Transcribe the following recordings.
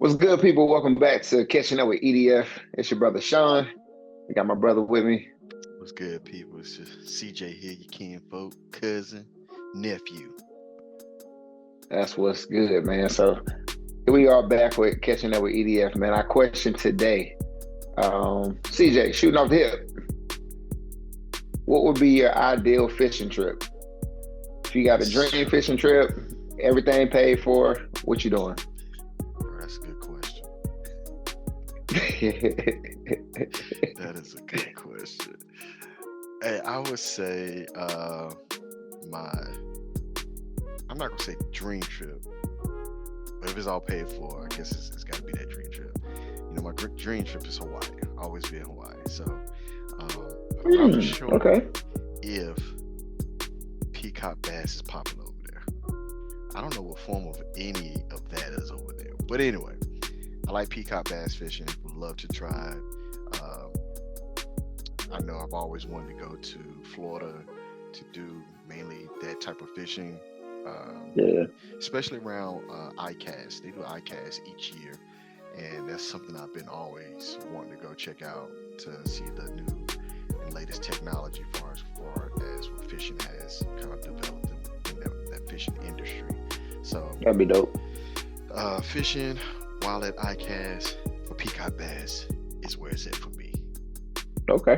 What's good, people? Welcome back to Catching Up with EDF. It's your brother Sean. I got my brother with me. What's good, people? It's just CJ here, your kinfolk, cousin, nephew. That's what's good, man. So here we are back with Catching Up with EDF, man. Our question today, CJ, shooting off the hip. What would be your ideal fishing trip? If you got a dream fishing trip, everything paid for, what you doing? That's a good question. That is a good question. Hey, I would say I'm not gonna say dream trip, but if it's all paid for, I guess it's got to be that dream trip. You know, my dream trip is Hawaii. Always be in Hawaii. So, but I'm not for sure okay. if peacock bass is popping over there. I don't know what form of any of that is over there, but anyway, I like peacock bass fishing. Would love to try. I know I've always wanted to go to Florida to do mainly that type of fishing. Especially around ICAST. They do ICAST each year, and that's something I've been always wanting to go check out to see the new and latest technology far as what fishing has kind of developed in that fishing industry. So that'd be dope. Fishing while at ICAST for peacock bass is where it's at for me. Okay,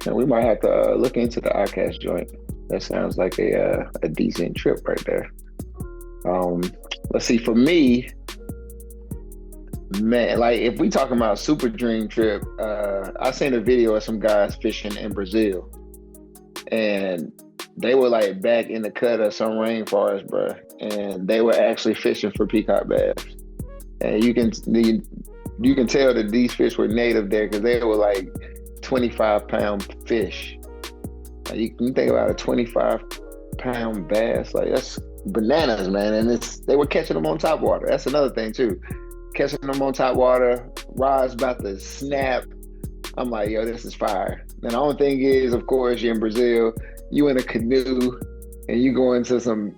and we might have to look into the ICAST joint. That sounds like a decent trip right there. Let's see, for me, man, like if we talking about super dream trip, I seen a video of some guys fishing in Brazil, and they were like back in the cut of some rainforest, bro, and they were actually fishing for peacock bass, and you can tell that these fish were native there because they were like 25-pound fish. You can think about a 25-pound bass, like that's bananas, man. And they were catching them on top water. That's another thing too. Catching them on top water, rod's about to snap. I'm like, yo, this is fire. And the only thing is, of course, you're in Brazil, you in a canoe, and you go into some,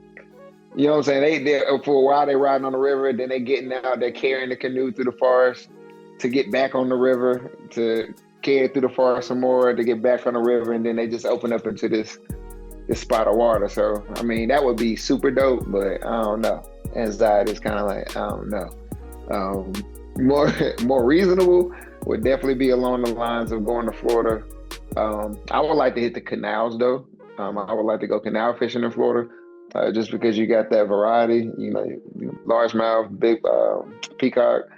you know what I'm saying? They for a while they riding on the river, then they getting out, they're carrying the canoe through the forest to get back on the river, to carry through the forest some more to get back on the river, and then they just open up into this spot of water. So I mean, that would be super dope, but I don't know. Anxiety is kind of like, I don't know. More reasonable would definitely be along the lines of going to Florida. I would like to hit the canals though. I would like to go canal fishing in Florida, just because you got that variety. You know, largemouth, big peacock.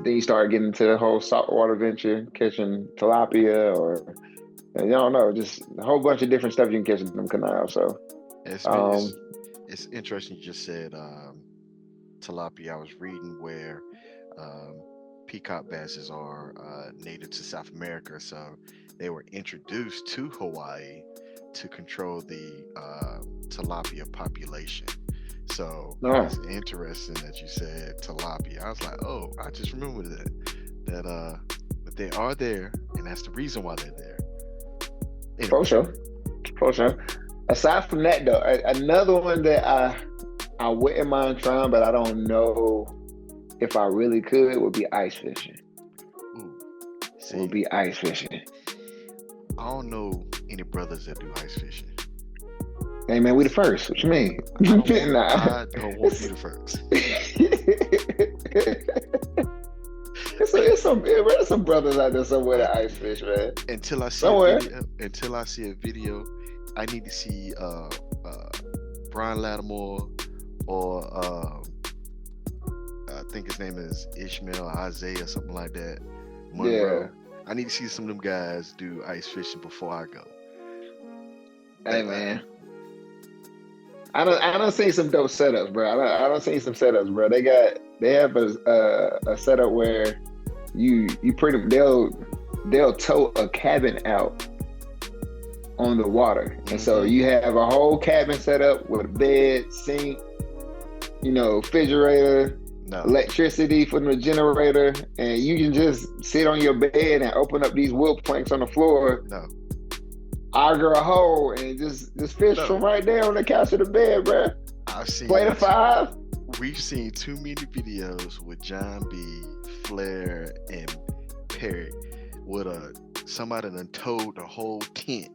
Then you start getting into the whole saltwater venture, catching tilapia, or you don't know, just a whole bunch of different stuff you can catch in them canals. So it's interesting you just said tilapia. I was reading where peacock basses are native to South America, so they were introduced to Hawaii to control the tilapia population. So it's interesting that you said tilapia. I was like, oh, I just remembered that but they are there, and that's the reason why they're there. Anyway. For sure. Aside from that, though, another one that I wouldn't mind trying, but I don't know if I really could, would be ice fishing. Would be ice fishing. I don't know any brothers that do ice fishing. Hey man, we the first. What you mean? I don't want to be the first. There's some brothers out there somewhere that ice fish, man. Until I see a video, I need to see Brian Lattimore or I think his name is Ishmael Isaiah or something like that. Monroe. Yeah. I need to see some of them guys do ice fishing before I go. Hey man. I don't see some dope setups, bro. I don't see some setups, bro. They have a setup where they'll tow a cabin out on the water, and so you have a whole cabin set up with a bed, sink, refrigerator, electricity from the generator, and you can just sit on your bed and open up these wood planks on the floor. Auger a hole and just fish from right there on the couch of the bed, bro. I've seen play the 5. we've seen too many videos with John B, Flair, and Perry with somebody done towed the whole tent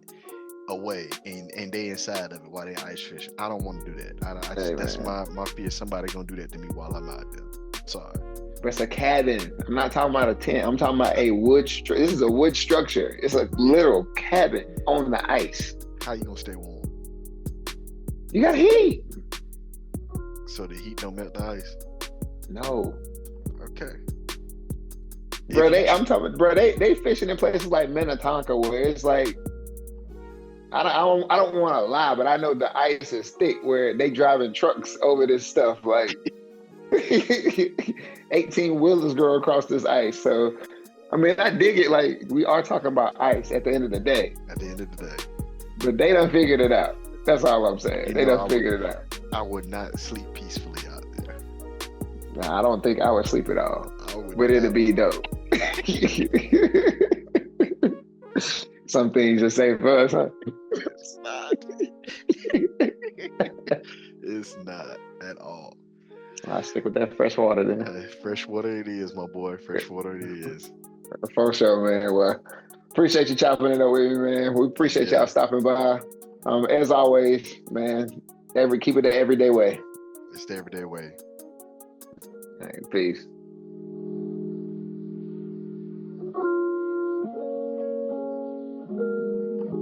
away and they inside of it while they ice fishing. I don't want to do that. That's my fear. Somebody gonna do that to me while I'm out there. Sorry. But it's a cabin. I'm not talking about a tent. I'm talking about a wood. This is a wood structure. It's a literal cabin on the ice. How you gonna stay warm? You got heat. So the heat don't melt the ice. No. Okay. Bro, they fishing in places like Minnetonka where it's like I don't want to lie, but I know the ice is thick where they driving trucks over this stuff like 18 wheelers go across this ice. So I mean, I dig it. Like, we are talking about ice at the end of the day. At the end of the day. But they done figured it out. That's all I'm saying. They done figured it out. I would not sleep peacefully out there. Nah, I don't think I would sleep at all. But it'd be dope. Some things are safe for us, huh? It's not. It's not at all. I'll stick with that fresh water then. Fresh water it is, my boy. Fresh water it is. For sure, man. Well, appreciate you chopping it up with me, man. We appreciate y'all stopping by. As always, man, keep it the everyday way. It's the everyday way. All right, peace.